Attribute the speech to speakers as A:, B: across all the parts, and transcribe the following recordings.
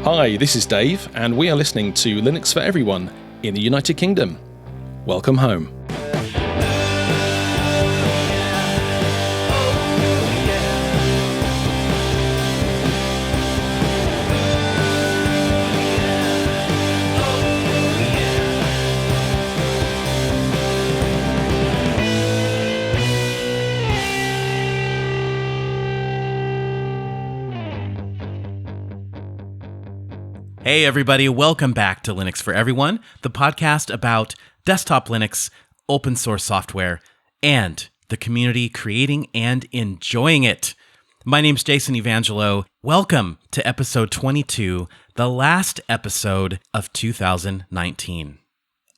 A: Hi, this is Dave, and we are listening to Linux for Everyone in the United Kingdom. Welcome home.
B: Hey everybody, welcome back to Linux for Everyone, the podcast about desktop Linux, open source software, and the community creating and enjoying it. My name's Jason Evangelo. Welcome to episode 22, the last episode of 2019.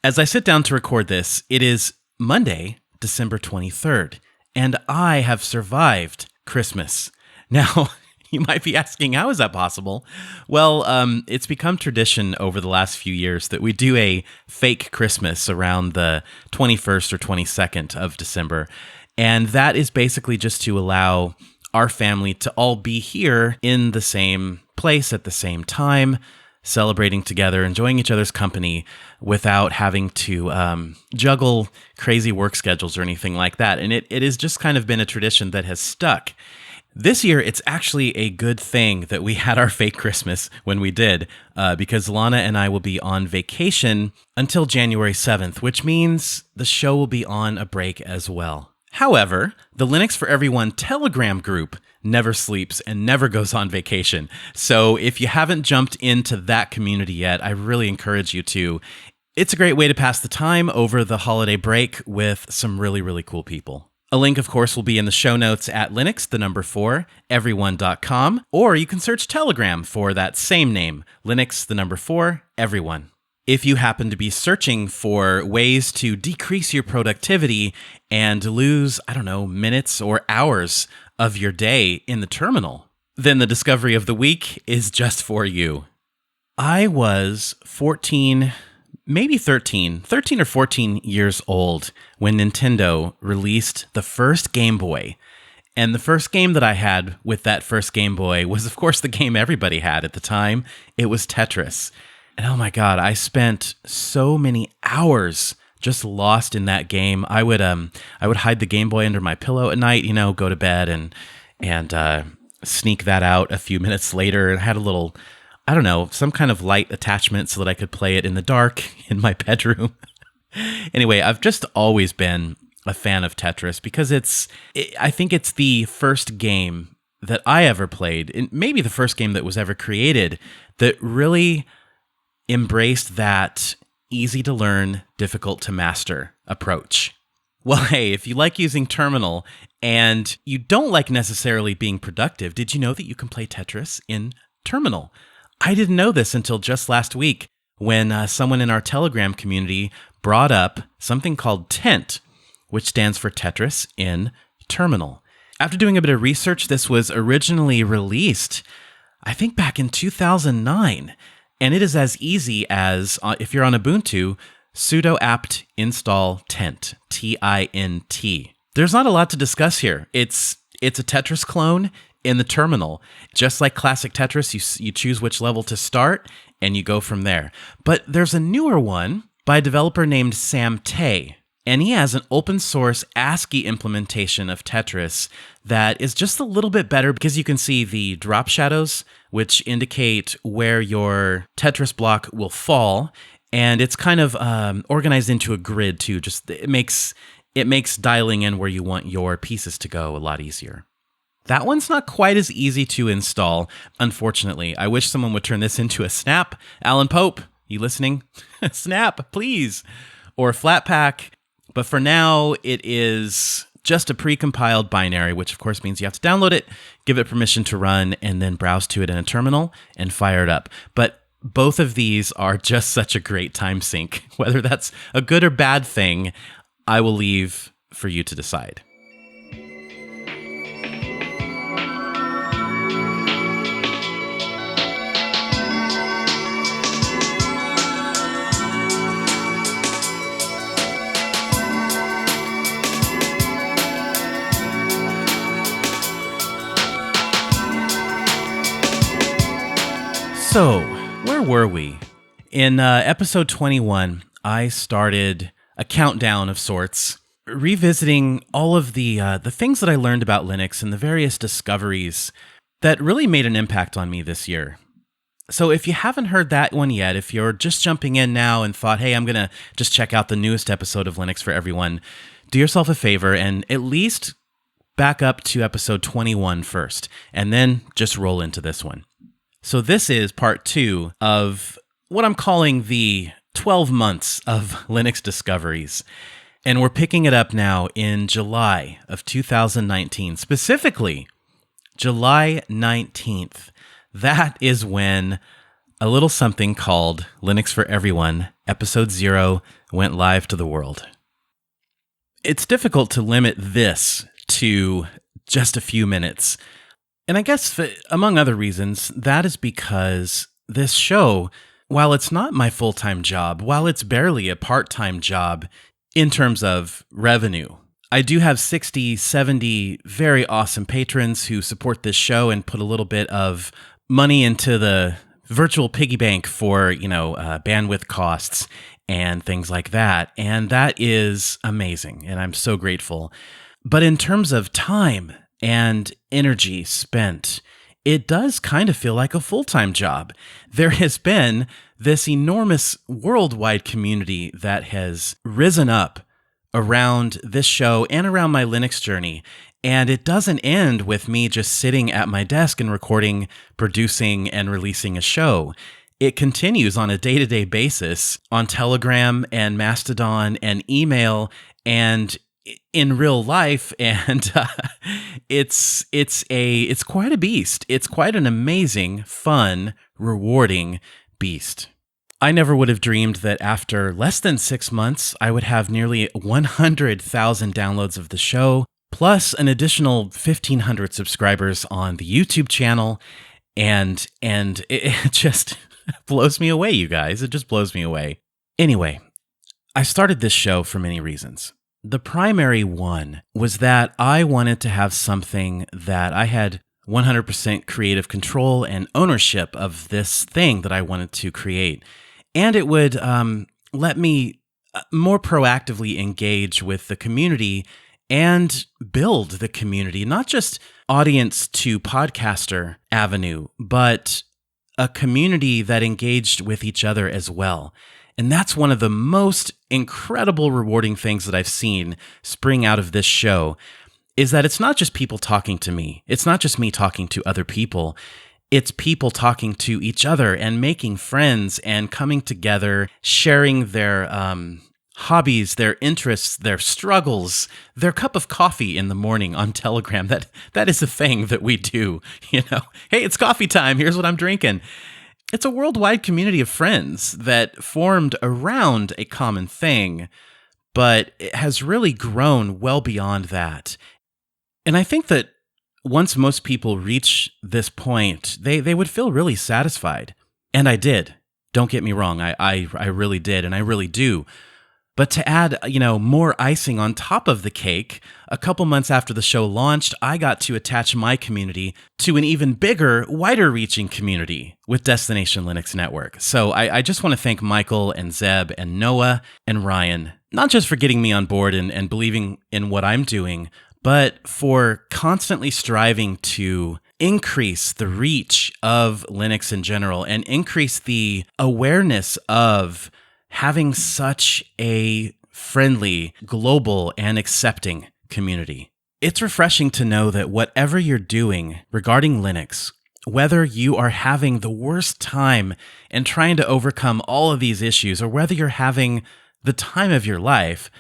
B: As I sit down to record this, it is Monday, December 23rd, and I have survived Christmas. Now, you might be asking, how is that possible? Well, it's become tradition over the last few years that we do a fake Christmas around the 21st or 22nd of December. And that is basically just to allow our family to all be here in the same place at the same time, celebrating together, enjoying each other's company without having to juggle crazy work schedules or anything like that. And it has just kind of been a tradition that has stuck. This year, it's actually a good thing that we had our fake Christmas when we did, because Lana and I will be on vacation until January 7th, which means the show will be on a break as well. However, the Linux for Everyone Telegram group never sleeps and never goes on vacation. So if you haven't jumped into that community yet, I really encourage you to. It's a great way to pass the time over the holiday break with some really, really cool people. A link, of course, will be in the show notes at linux4everyone.com, or you can search Telegram for that same name, Linux4everyone. If you happen to be searching for ways to decrease your productivity and lose, minutes or hours of your day in the terminal, then the discovery of the week is just for you. I was 13 or 14 years old when Nintendo released the first Game Boy. And the first game that I had with that first Game Boy was, of course, the game everybody had at the time. It was Tetris. And oh my God, I spent so many hours just lost in that game. I would hide the Game Boy under my pillow at night, go to bed and sneak that out a few minutes later. And I had a little, some kind of light attachment so that I could play it in the dark in my bedroom. Anyway, I've just always been a fan of Tetris because I think it's the first game that I ever played, and maybe the first game that was ever created, that really embraced that easy to learn, difficult to master approach. Well, hey, if you like using Terminal and you don't like necessarily being productive, did you know that you can play Tetris in Terminal? I didn't know this until just last week when someone in our Telegram community brought up something called TENT, which stands for Tetris in Terminal. After doing a bit of research, this was originally released, I think back in 2009, and it is as easy as, if you're on Ubuntu, sudo apt install tent, T-I-N-T. There's not a lot to discuss here. It's a Tetris clone in the terminal. Just like classic Tetris, you choose which level to start, and you go from there. But there's a newer one by a developer named Sam Tay, and he has an open source ASCII implementation of Tetris that is just a little bit better because you can see the drop shadows, which indicate where your Tetris block will fall, and it's kind of organized into a grid too. It makes dialing in where you want your pieces to go a lot easier. That one's not quite as easy to install, unfortunately. I wish someone would turn this into a snap. Alan Pope, you listening? Snap, please. Or Flatpak. But for now, it is just a precompiled binary, which of course means you have to download it, give it permission to run, and then browse to it in a terminal and fire it up. But both of these are just such a great time sink. Whether that's a good or bad thing, I will leave for you to decide. So, where were we? In episode 21, I started a countdown of sorts, revisiting all of the things that I learned about Linux and the various discoveries that really made an impact on me this year. So if you haven't heard that one yet, if you're just jumping in now and thought, hey, I'm going to just check out the newest episode of Linux for Everyone, do yourself a favor and at least back up to episode 21 first, and then just roll into this one. So this is part 2 of what I'm calling the 12 months of Linux discoveries. And we're picking it up now in July of 2019, specifically July 19th. That is when a little something called Linux for Everyone, episode 0, went live to the world. It's difficult to limit this to just a few minutes. And I guess, among other reasons, that is because this show, while it's not my full-time job, while it's barely a part-time job in terms of revenue, I do have 60, 70 very awesome patrons who support this show and put a little bit of money into the virtual piggy bank for, bandwidth costs and things like that. And that is amazing, and I'm so grateful. But in terms of time and energy spent, it does kind of feel like a full-time job. There has been this enormous worldwide community that has risen up around this show and around my Linux journey. And it doesn't end with me just sitting at my desk and recording, producing, and releasing a show. It continues on a day-to-day basis on Telegram and Mastodon and email and in real life, and it's quite a beast. It's quite an amazing, fun, rewarding beast. I never would have dreamed that after less than 6 months, I would have nearly 100,000 downloads of the show, plus an additional 1,500 subscribers on the YouTube channel, and it just blows me away, you guys. It just blows me away. Anyway, I started this show for many reasons. The primary one was that I wanted to have something that I had 100% creative control and ownership of this thing that I wanted to create. And it would let me more proactively engage with the community and build the community, not just audience to podcaster avenue, but a community that engaged with each other as well. And that's one of the most incredible, rewarding things that I've seen spring out of this show, is that it's not just people talking to me. It's not just me talking to other people. It's people talking to each other and making friends and coming together, sharing their hobbies, their interests, their struggles, their cup of coffee in the morning on Telegram. That is a thing that we do. Hey, it's coffee time. Here's what I'm drinking. It's a worldwide community of friends that formed around a common thing, but it has really grown well beyond that. And I think that once most people reach this point, they would feel really satisfied. And I did. Don't get me wrong. I really did, and I really do. But to add, more icing on top of the cake, a couple months after the show launched, I got to attach my community to an even bigger, wider-reaching community with Destination Linux Network. So I just want to thank Michael and Zeb and Noah and Ryan, not just for getting me on board and believing in what I'm doing, but for constantly striving to increase the reach of Linux in general and increase the awareness of having such a friendly, global, and accepting community. It's refreshing to know that whatever you're doing regarding Linux, whether you are having the worst time and trying to overcome all of these issues, or whether you're having the time of your life,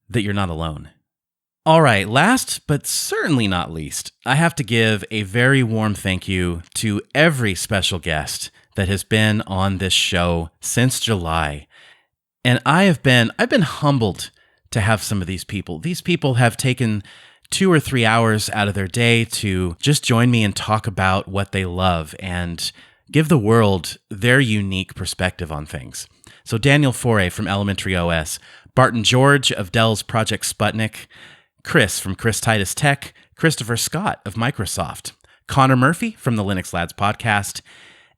B: that you're not alone. All right, last but certainly not least, I have to give a very warm thank you to every special guest that has been on this show since July. And I've been humbled to have some of these people. These people have taken 2 or 3 hours out of their day to just join me and talk about what they love and give the world their unique perspective on things. So Daniel Foray from Elementary OS, Barton George of Dell's Project Sputnik, Chris from Chris Titus Tech, Christopher Scott of Microsoft, Connor Murphy from the Linux Lads podcast,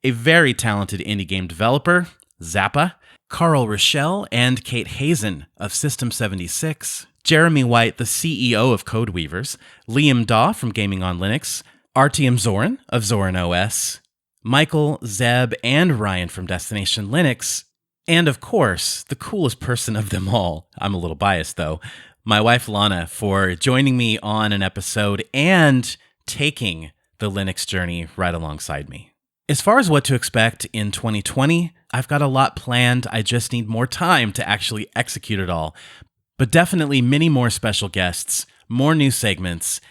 B: a very talented indie game developer, Zappa, Carl Rochelle and Kate Hazen of System76, Jeremy White, the CEO of Codeweavers, Liam Daw from Gaming on Linux, Artyom Zorin of Zorin OS, Michael, Zeb, and Ryan from Destination Linux, and of course, the coolest person of them all, I'm a little biased though, my wife Lana, for joining me on an episode and taking the Linux journey right alongside me. As far as what to expect in 2020, I've got a lot planned. I just need more time to actually execute it all. But definitely many more special guests, more new segments,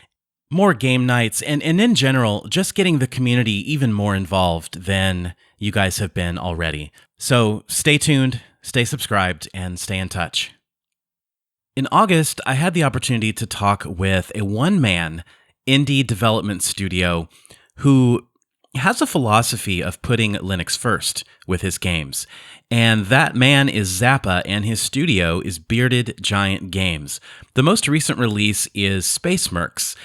B: more game nights, and in general, just getting the community even more involved than you guys have been already. So stay tuned, stay subscribed, and stay in touch. In August, I had the opportunity to talk with a one-man indie development studio who has a philosophy of putting Linux first with his games. And that man is Zappa, and his studio is Bearded Giant Games. The most recent release is Space Mercs.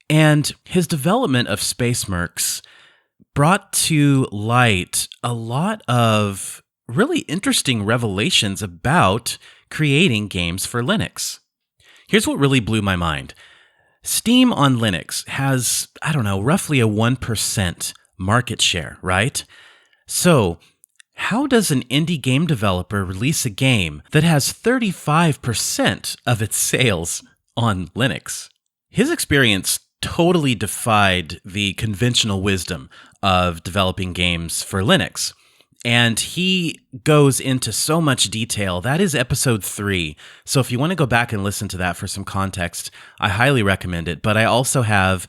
B: And his development of Space Mercs brought to light a lot of really interesting revelations about creating games for Linux. Here's what really blew my mind. Steam on Linux has, roughly a 1% market share, right? So, how does an indie game developer release a game that has 35% of its sales on Linux? His experience totally defied the conventional wisdom of developing games for Linux. And he goes into so much detail. That is episode 3. So if you want to go back and listen to that for some context, I highly recommend it. But I also have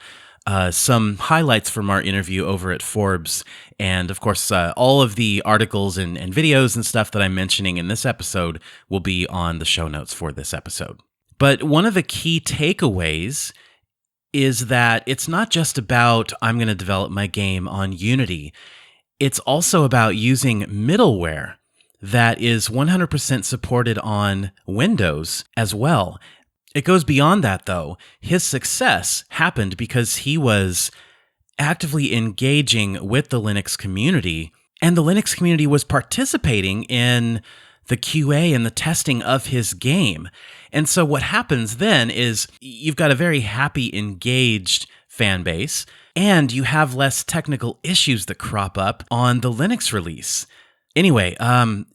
B: some highlights from our interview over at Forbes. And of course, all of the articles and videos and stuff that I'm mentioning in this episode will be on the show notes for this episode. But one of the key takeaways is that it's not just about, I'm going to develop my game on Unity. It's also about using middleware that is 100% supported on Windows as well. It goes beyond that, though. His success happened because he was actively engaging with the Linux community, and the Linux community was participating in the QA and the testing of his game. And so what happens then is you've got a very happy, engaged fan base, and you have less technical issues that crop up on the Linux release. Anyway,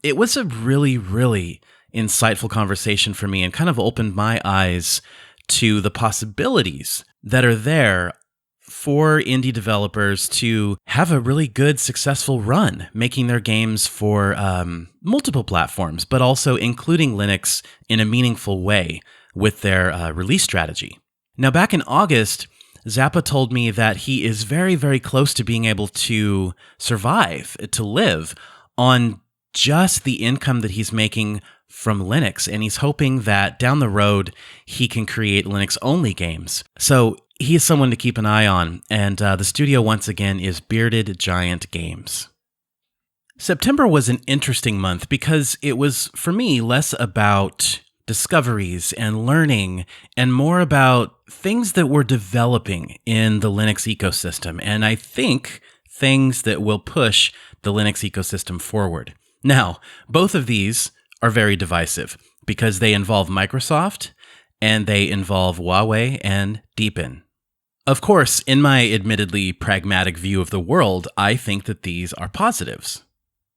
B: it was a really, really insightful conversation for me and kind of opened my eyes to the possibilities that are there for indie developers to have a really good, successful run, making their games for multiple platforms, but also including Linux in a meaningful way with their release strategy. Now, back in August, Zappa told me that he is very, very close to being able to survive, to live on just the income that he's making from Linux, and he's hoping that down the road he can create Linux-only games. So he is someone to keep an eye on, and the studio once again is Bearded Giant Games. September was an interesting month because it was, for me, less about discoveries and learning and more about things that we're developing in the Linux ecosystem, and I think things that will push the Linux ecosystem forward. Now, both of these are very divisive because they involve Microsoft and they involve Huawei and Deepin. Of course, in my admittedly pragmatic view of the world, I think that these are positives.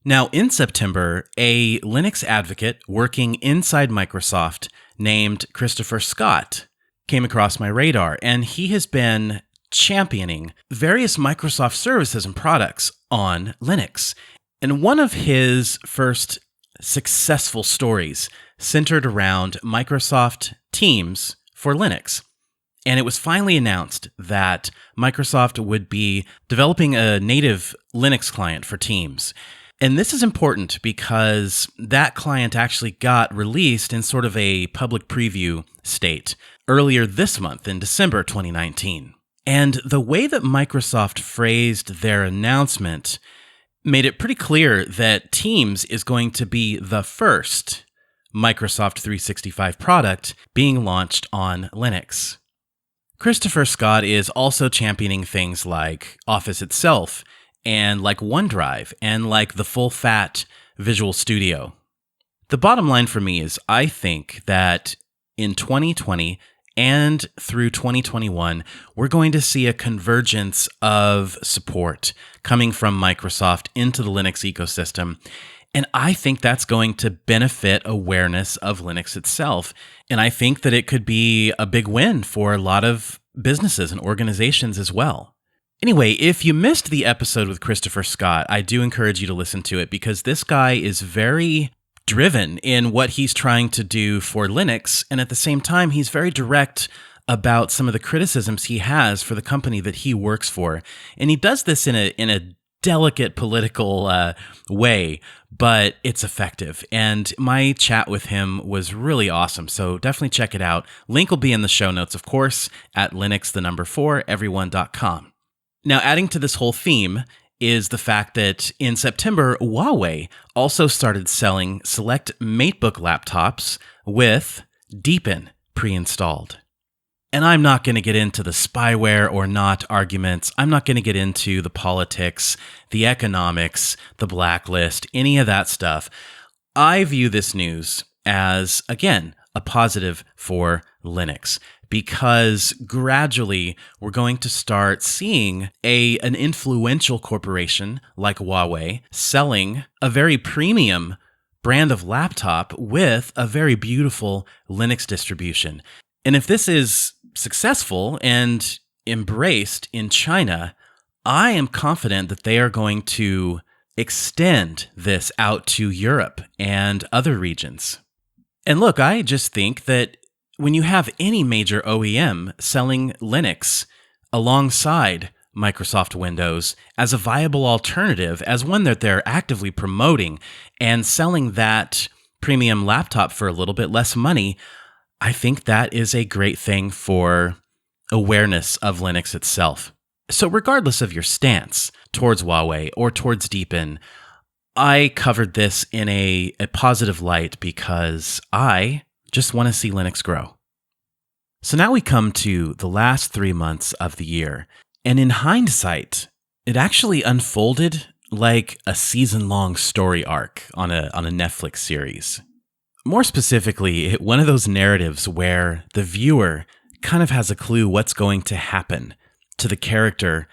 B: Now, in September, a Linux advocate working inside Microsoft named Christopher Scott came across my radar, and he has been championing various Microsoft services and products on Linux. And one of his first successful stories centered around Microsoft Teams for Linux. And it was finally announced that Microsoft would be developing a native Linux client for Teams. And this is important because that client actually got released in sort of a public preview state earlier this month in December 2019. And the way that Microsoft phrased their announcement made it pretty clear that Teams is going to be the first Microsoft 365 product being launched on Linux. Christopher Scott is also championing things like Office itself and like OneDrive and like the full-fat Visual Studio. The bottom line for me is I think that in 2020 and through 2021, we're going to see a convergence of support coming from Microsoft into the Linux ecosystem. And I think that's going to benefit awareness of Linux itself. And I think that it could be a big win for a lot of businesses and organizations as well. Anyway, if you missed the episode with Christopher Scott, I do encourage you to listen to it because this guy is very driven in what he's trying to do for Linux. And at the same time, he's very direct about some of the criticisms he has for the company that he works for. And he does this in a delicate political way, but it's effective. And my chat with him was really awesome. So definitely check it out. Link will be in the show notes, of course, at linux4everyone.com. Now, adding to this whole theme is the fact that in September, Huawei also started selling select MateBook laptops with Deepin pre-installed. And I'm not going to get into the spyware or not arguments. I'm not going to get into the politics, the economics, the blacklist, any of that stuff. I view this news as, again, a positive for Linux because gradually we're going to start seeing an influential corporation like Huawei selling a very premium brand of laptop with a very beautiful Linux distribution. And if this is successful and embraced in China, I am confident that they are going to extend this out to Europe and other regions. And look, I just think that when you have any major OEM selling Linux alongside Microsoft Windows as a viable alternative, as one that they're actively promoting and selling that premium laptop for a little bit less money, I think that is a great thing for awareness of Linux itself. So regardless of your stance towards Huawei or towards Deepin, I covered this in a positive light because I just want to see Linux grow. So now we come to the last 3 months of the year. And in hindsight, it actually unfolded like a season-long story arc on a Netflix series. More specifically, one of those narratives where the viewer kind of has a clue what's going to happen to the character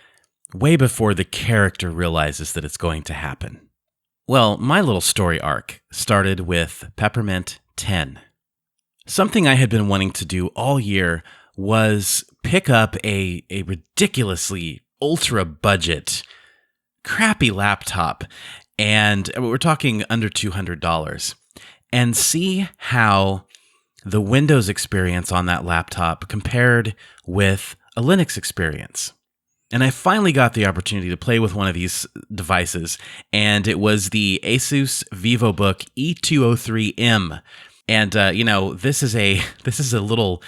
B: way before the character realizes that it's going to happen. Well, my little story arc started with Peppermint 10. Something I had been wanting to do all year was pick up a ridiculously ultra-budget, crappy laptop, and we're talking under $200, and see how the Windows experience on that laptop compared with a Linux experience. And I finally got the opportunity to play with one of these devices, and it was the Asus VivoBook E203M. And this is a little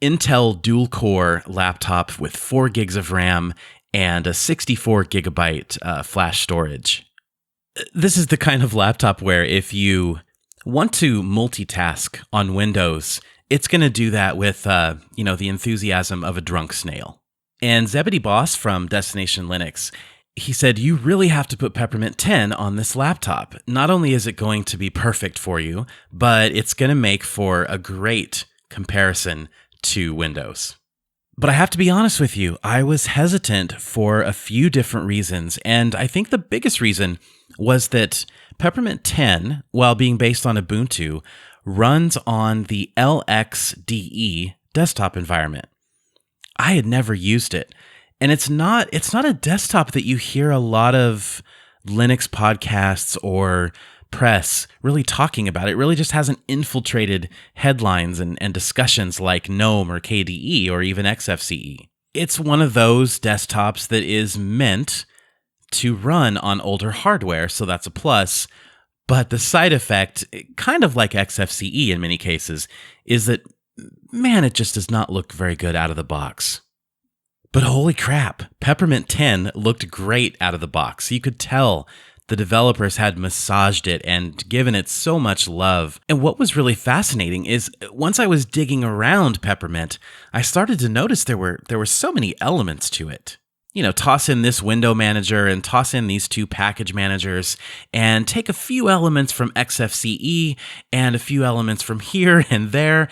B: Intel dual-core laptop with 4 gigs of RAM and a 64 gigabyte flash storage. This is the kind of laptop where if you want to multitask on Windows, it's going to do that with the enthusiasm of a drunk snail. And Zebedee Boss from Destination Linux, he said, you really have to put Peppermint 10 on this laptop. Not only is it going to be perfect for you, but it's going to make for a great comparison to Windows. But I have to be honest with you, I was hesitant for a few different reasons. And I think the biggest reason was that Peppermint 10, while being based on Ubuntu, runs on the LXDE desktop environment. I had never used it. And it's not a desktop that you hear a lot of Linux podcasts or press really talking about. It really just hasn't infiltrated headlines and discussions like GNOME or KDE or even XFCE. It's one of those desktops that is meant to run on older hardware, so that's a plus. But the side effect, kind of like XFCE in many cases, is that, man, it just does not look very good out of the box. But holy crap, Peppermint 10 looked great out of the box. You could tell the developers had massaged it and given it so much love. And what was really fascinating is once I was digging around Peppermint, I started to notice there were so many elements to it. toss in this window manager and toss in these two package managers and take a few elements from XFCE and a few elements from here and there.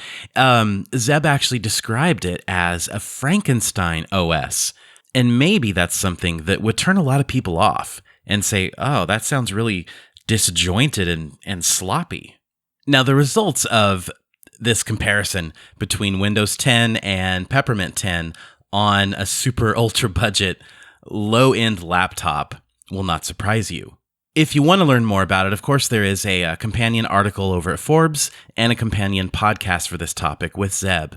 B: Zeb actually described it as a Frankenstein OS. And maybe that's something that would turn a lot of people off and say, oh, that sounds really disjointed and sloppy. Now, the results of this comparison between Windows 10 and Peppermint 10 on a super ultra budget, low-end laptop will not surprise you. If you want to learn more about it, of course, there is a companion article over at Forbes and a companion podcast for this topic with Zeb.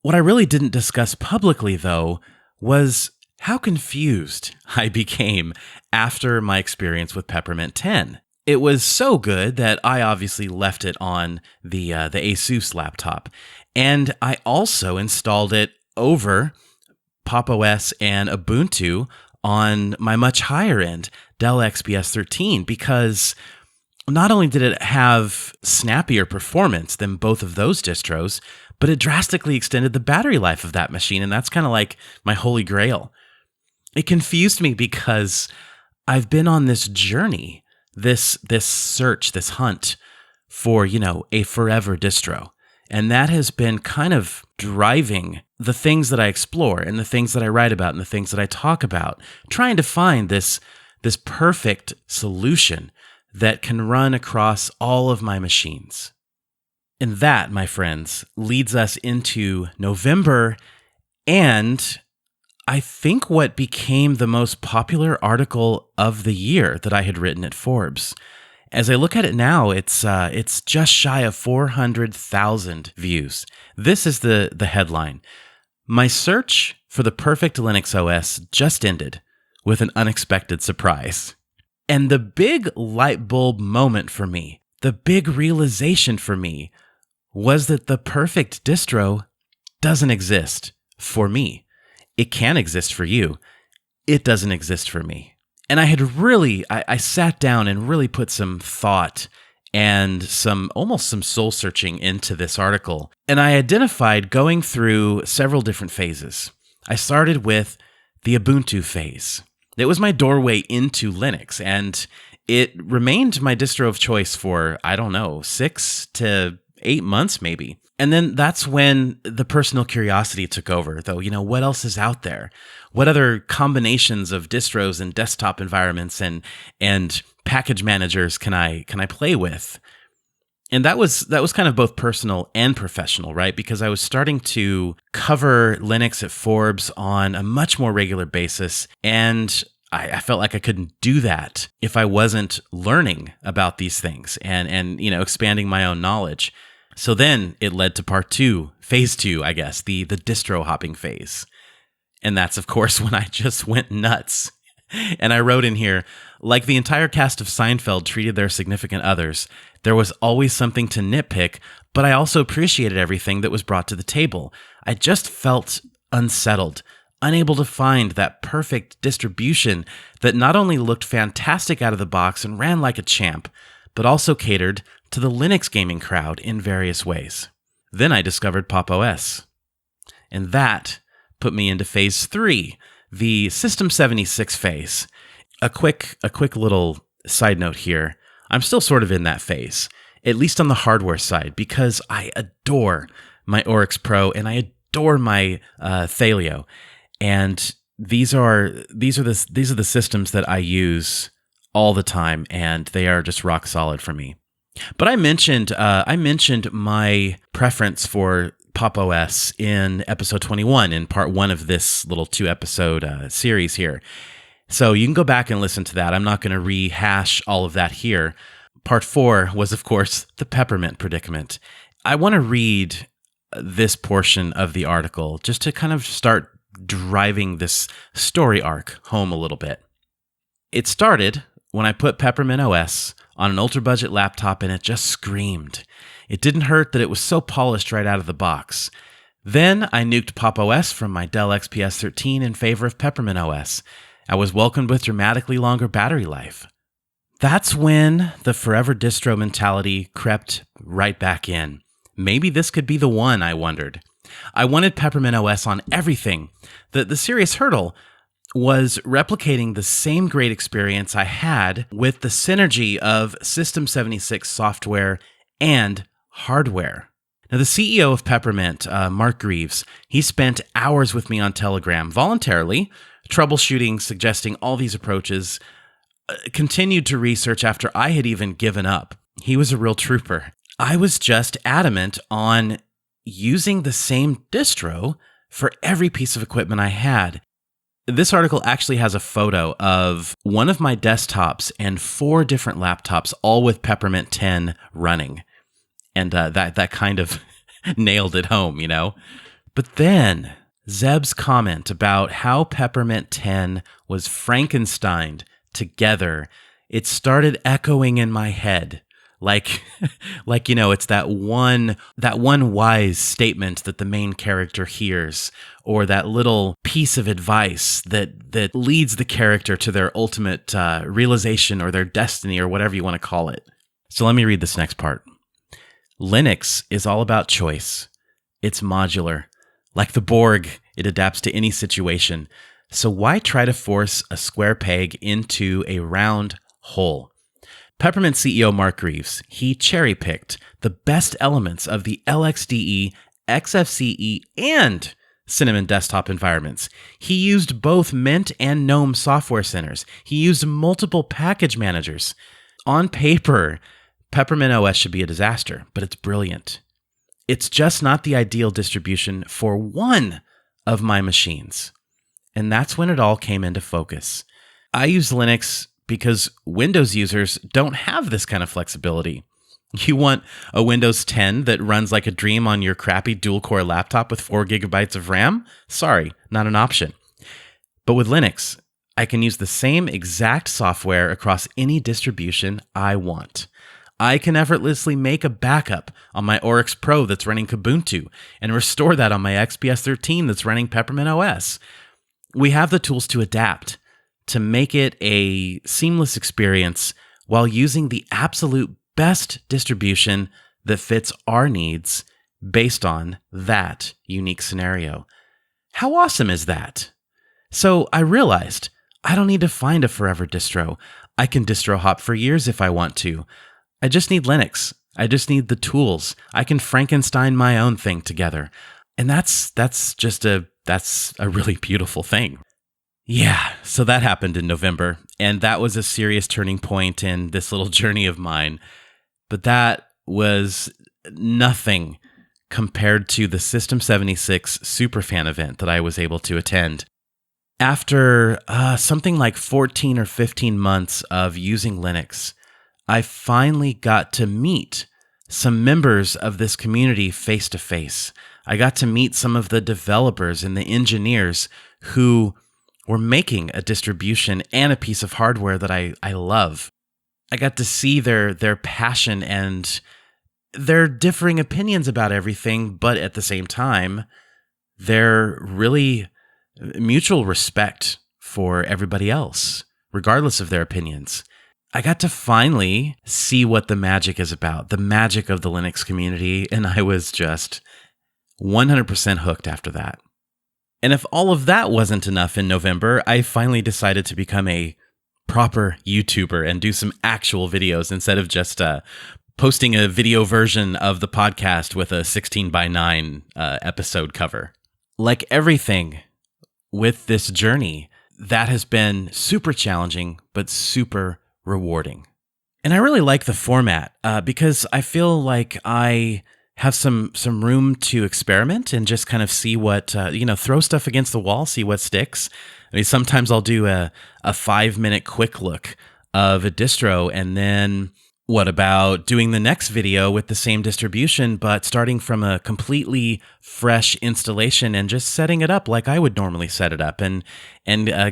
B: What I really didn't discuss publicly, though, was how confused I became after my experience with Peppermint 10. It was so good that I obviously left it on the Asus laptop, and I also installed it over Pop! OS and Ubuntu on my much higher end Dell XPS 13 because not only did it have snappier performance than both of those distros, but it drastically extended the battery life of that machine, and that's kind of like my holy grail. It confused me because I've been on this journey, this search, this hunt for, a forever distro. And that has been kind of driving the things that I explore and the things that I write about and the things that I talk about, trying to find this perfect solution that can run across all of my machines. And that, my friends, leads us into November and I think what became the most popular article of the year that I had written at Forbes. As I look at it now, it's just shy of 400,000 views. This is the headline. My search for the perfect Linux OS just ended with an unexpected surprise. And the big light bulb moment for me, the big realization for me, was that the perfect distro doesn't exist for me. It can exist for you. It doesn't exist for me. And I had I sat down and really put some thought and almost some soul searching into this article. And I identified going through several different phases. I started with the Ubuntu phase. It was my doorway into Linux, and it remained my distro of choice for, 6 to 8 months maybe. And then that's when the personal curiosity took over, though. What else is out there? What other combinations of distros and desktop environments and package managers can I play with? And that was kind of both personal and professional, right? Because I was starting to cover Linux at Forbes on a much more regular basis, and I felt like I couldn't do that if I wasn't learning about these things and expanding my own knowledge. So then it led to part 2, phase 2, I guess, the distro hopping phase. And that's, of course, when I just went nuts. And I wrote in here, like the entire cast of Seinfeld treated their significant others, there was always something to nitpick, but I also appreciated everything that was brought to the table. I just felt unsettled, unable to find that perfect distribution that not only looked fantastic out of the box and ran like a champ, but also catered to the Linux gaming crowd in various ways. Then I discovered Pop! OS. And that put me into phase 3, the System76 phase. A quick little side note here. I'm still sort of in that phase, at least on the hardware side, because I adore my Oryx Pro and I adore my Thalio. And these are the systems that I use all the time, and they are just rock solid for me. But I mentioned my preference for Pop! OS in episode 21 in part 1 of this little 2-episode series here. So you can go back and listen to that. I'm not going to rehash all of that here. Part 4 was, of course, the Peppermint predicament. I want to read this portion of the article just to kind of start driving this story arc home a little bit. It started when I put Peppermint OS on an ultra-budget laptop and it just screamed. It didn't hurt that it was so polished right out of the box. Then I nuked Pop! OS from my Dell XPS 13 in favor of Peppermint OS. I was welcomed with dramatically longer battery life. That's when the forever distro mentality crept right back in. Maybe this could be the one, I wondered. I wanted Peppermint OS on everything. The serious hurdle was replicating the same great experience I had with the synergy of System76 software and hardware. Now, the CEO of Peppermint, Mark Greaves, he spent hours with me on Telegram voluntarily, troubleshooting, suggesting all these approaches, continued to research after I had even given up. He was a real trooper. I was just adamant on using the same distro for every piece of equipment I had. This article actually has a photo of one of my desktops and 4 different laptops, all with Peppermint 10 running. And that kind of nailed it home, you know? But then Zeb's comment about how Peppermint 10 was Frankensteined together, it started echoing in my head. Like, you know, it's that one wise statement that the main character hears, or that little piece of advice that leads the character to their ultimate realization or their destiny or whatever you want to call it. So let me read this next part. Linux is all about choice. It's modular. Like the Borg, it adapts to any situation. So why try to force a square peg into a round hole? Peppermint CEO Mark Greaves, he cherry-picked the best elements of the LXDE, XFCE, and Cinnamon desktop environments. He used both Mint and GNOME software centers. He used multiple package managers. On paper, Peppermint OS should be a disaster, but it's brilliant. It's just not the ideal distribution for one of my machines. And that's when it all came into focus. I use Linux because Windows users don't have this kind of flexibility. You want a Windows 10 that runs like a dream on your crappy dual-core laptop with 4 gigabytes of RAM? Sorry, not an option. But with Linux, I can use the same exact software across any distribution I want. I can effortlessly make a backup on my Oryx Pro that's running Kubuntu and restore that on my XPS 13 that's running Peppermint OS. We have the tools to adapt, to make it a seamless experience while using the absolute best distribution that fits our needs based on that unique scenario. How awesome is that? So I realized I don't need to find a forever distro. I can distro hop for years if I want to. I just need Linux. I just need the tools. I can Frankenstein my own thing together. And that's a really beautiful thing. Yeah, so that happened in November, and that was a serious turning point in this little journey of mine. But that was nothing compared to the System76 Superfan event that I was able to attend. After something like 14 or 15 months of using Linux, I finally got to meet some members of this community face to face. I got to meet some of the developers and the engineers who were making a distribution and a piece of hardware that I love. I got to see their passion and their differing opinions about everything, but at the same time, their really mutual respect for everybody else, regardless of their opinions. I got to finally see what the magic is about, the magic of the Linux community, and I was just 100% hooked after that. And if all of that wasn't enough in November, I finally decided to become a proper YouTuber and do some actual videos instead of just posting a video version of the podcast with a 16:9 episode cover. Like everything with this journey, that has been super challenging, but super rewarding. And I really like the format because I feel like I have some room to experiment and just kind of see what, throw stuff against the wall, see what sticks. I mean, sometimes I'll do a 5-minute quick look of a distro, and then what about doing the next video with the same distribution, but starting from a completely fresh installation and just setting it up like I would normally set it up, and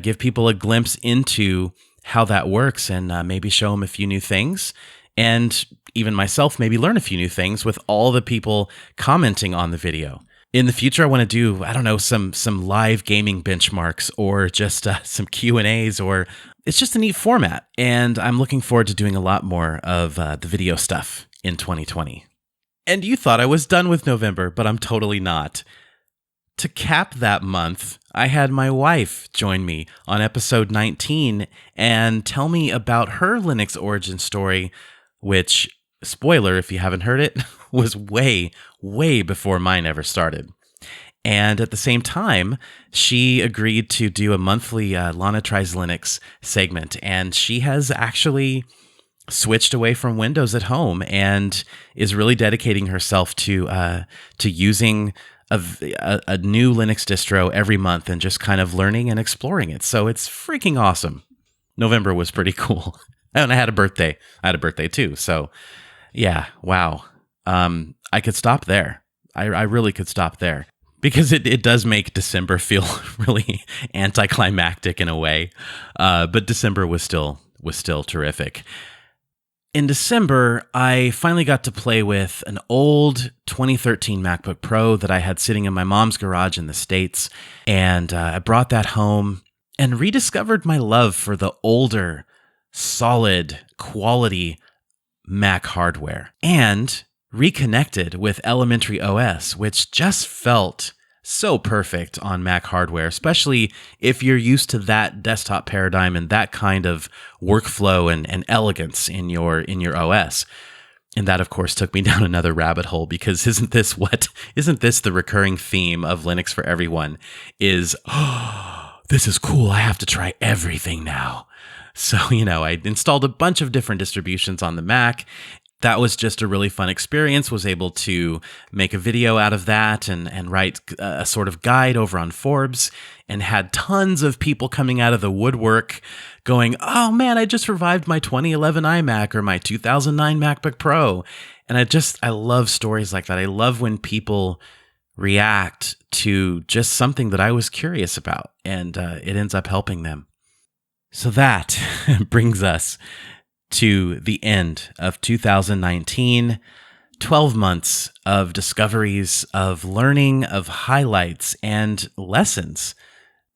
B: give people a glimpse into how that works, and maybe show them a few new things, and even myself maybe learn a few new things with all the people commenting on the video. In the future, I want to do, I don't know, some live gaming benchmarks, or just some Q&As, or it's just a neat format. And I'm looking forward to doing a lot more of the video stuff in 2020. And you thought I was done with November, but I'm totally not. To cap that month, I had my wife join me on episode 19 and tell me about her Linux origin story, which, spoiler if you haven't heard it, was way, way before mine ever started. And at the same time, she agreed to do a monthly Lana Tries Linux segment, and she has actually switched away from Windows at home and is really dedicating herself to using a new Linux distro every month and just kind of learning and exploring it. So it's freaking awesome. November was pretty cool. And I had a birthday. I had a birthday too. So yeah, wow. I could stop there. I really could stop there because it does make December feel really anticlimactic in a way. But December was still terrific. In December, I finally got to play with an old 2013 MacBook Pro that I had sitting in my mom's garage in the States, and I brought that home and rediscovered my love for the older, solid, quality Mac hardware, and reconnected with Elementary OS, which just felt so perfect on Mac hardware, especially if you're used to that desktop paradigm and that kind of workflow and elegance in your OS. And that, of course, took me down another rabbit hole because isn't this the recurring theme of Linux for Everyone is, oh, this is cool, I have to try everything now. So, I installed a bunch of different distributions on the Mac. That was just a really fun experience, was able to make a video out of that and write a sort of guide over on Forbes, and had tons of people coming out of the woodwork going, oh man, I just revived my 2011 iMac or my 2009 MacBook Pro. And I love stories like that. I love when people react to just something that I was curious about, and it ends up helping them. So that brings us to the end of 2019, 12 months of discoveries, of learning, of highlights, and lessons.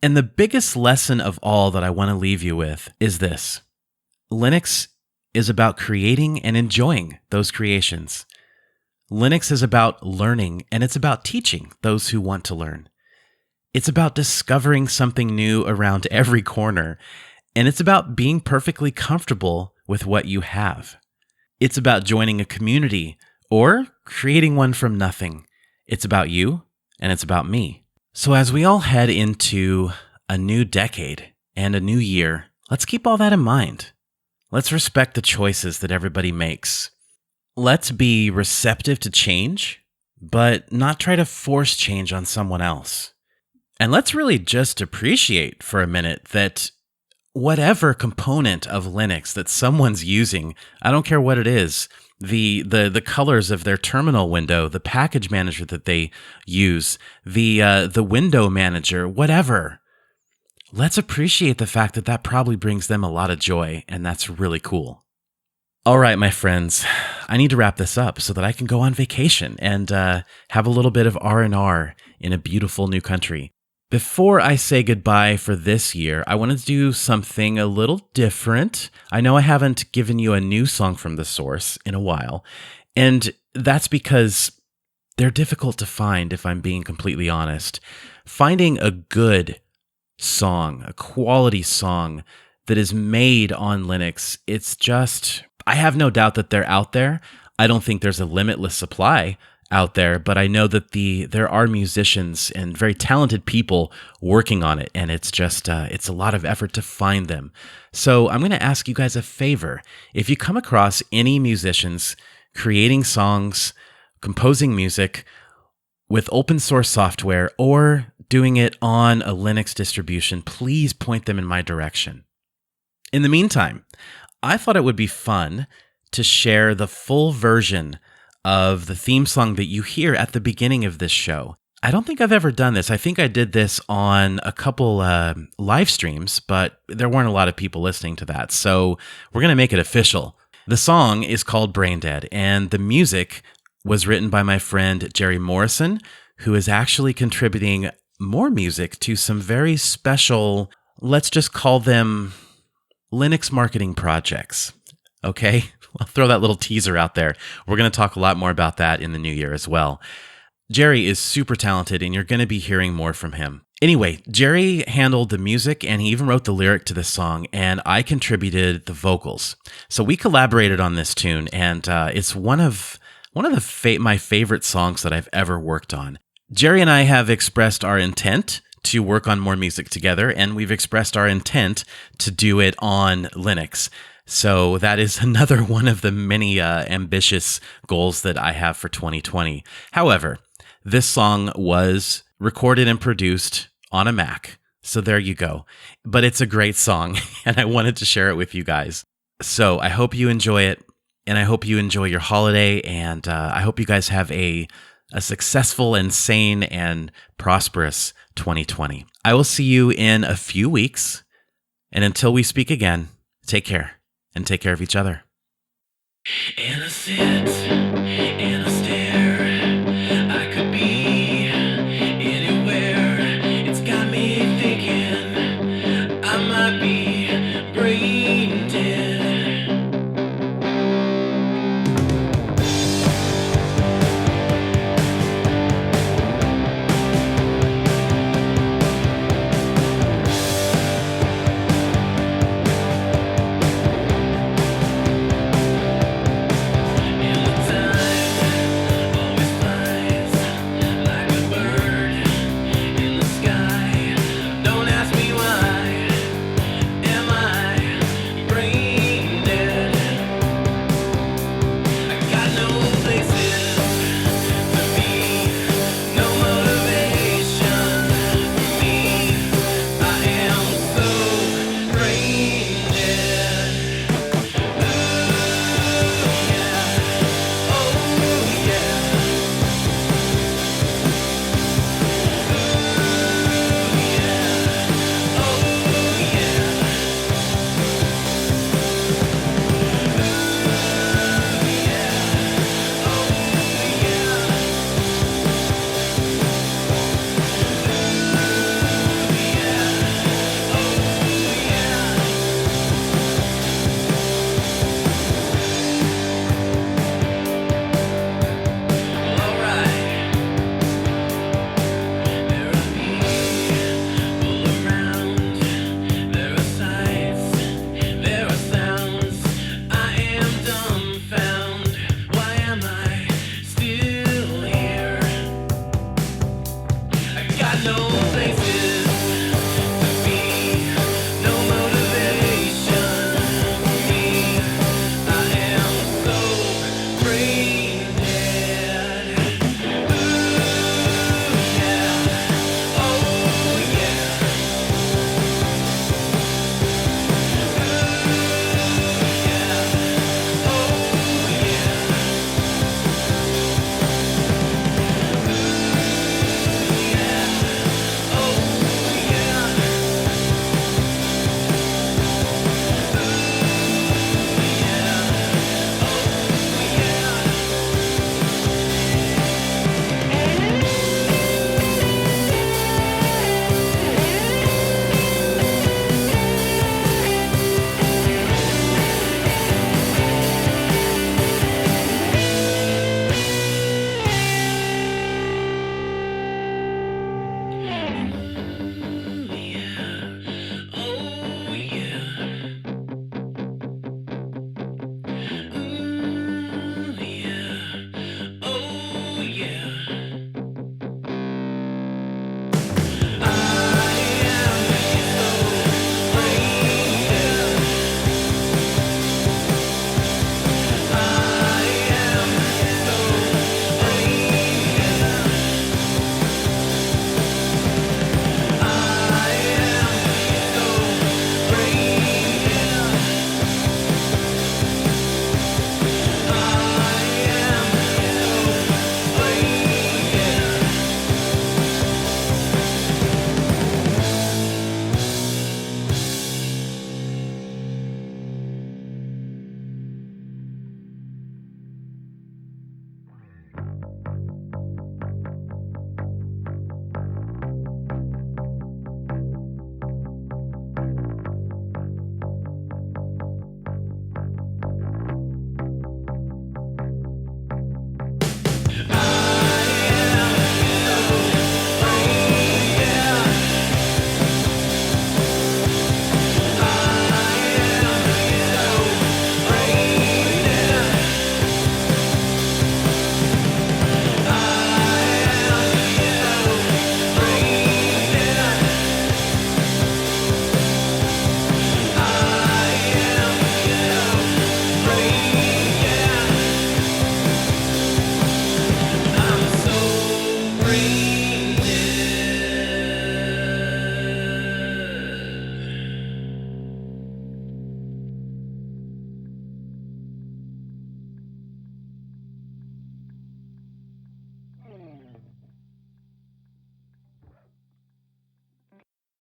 B: And the biggest lesson of all that I want to leave you with is this. Linux is about creating and enjoying those creations. Linux is about learning, and it's about teaching those who want to learn. It's about discovering something new around every corner, and it's about being perfectly comfortable with what you have. It's about joining a community or creating one from nothing. It's about you, and it's about me. So as we all head into a new decade and a new year, let's keep all that in mind. Let's respect the choices that everybody makes. Let's be receptive to change, but not try to force change on someone else. And let's really just appreciate for a minute that whatever component of Linux that someone's using, I don't care what it is, the colors of their terminal window, the package manager that they use, the window manager, whatever. Let's appreciate the fact that that probably brings them a lot of joy, and that's really cool. All right, my friends, I need to wrap this up so that I can go on vacation and have a little bit of R&R in a beautiful new country. Before I say goodbye for this year, I want to do something a little different. I know I haven't given you a new song from the source in a while, and that's because they're difficult to find, if I'm being completely honest. Finding a good song, a quality song that is made on Linux, it's just, I have no doubt that they're out there. I don't think there's a limitless supply out there, but I know that there are musicians and very talented people working on it, and it's just it's a lot of effort to find them. So I'm going to ask you guys a favor. If you come across any musicians creating songs, composing music with open source software, or doing it on a Linux distribution, please point them in my direction. In the meantime, I thought it would be fun to share the full version of the theme song that you hear at the beginning of this show. I don't think I've ever done this. I think I did this on a couple live streams, but there weren't a lot of people listening to that. So we're going to make it official. The song is called Brain Dead, and the music was written by my friend Jerry Morrison, who is actually contributing more music to some very special, let's just call them Linux marketing projects. Okay? I'll throw that little teaser out there. We're going to talk a lot more about that in the new year as well. Jerry is super talented, and you're going to be hearing more from him. Anyway, Jerry handled the music, and he even wrote the lyric to this song, and I contributed the vocals. So we collaborated on this tune, and it's one of my favorite songs that I've ever worked on. Jerry and I have expressed our intent to work on more music together, and we've expressed our intent to do it on Linux. So that is another one of the many ambitious goals that I have for 2020. However, this song was recorded and produced on a Mac. So there you go. But it's a great song, and I wanted to share it with you guys. So I hope you enjoy it, and I hope you enjoy your holiday, and I hope you guys have a successful and sane and prosperous 2020. I will see you in a few weeks, and until we speak again, take care, and take care of each other.
C: Innocent.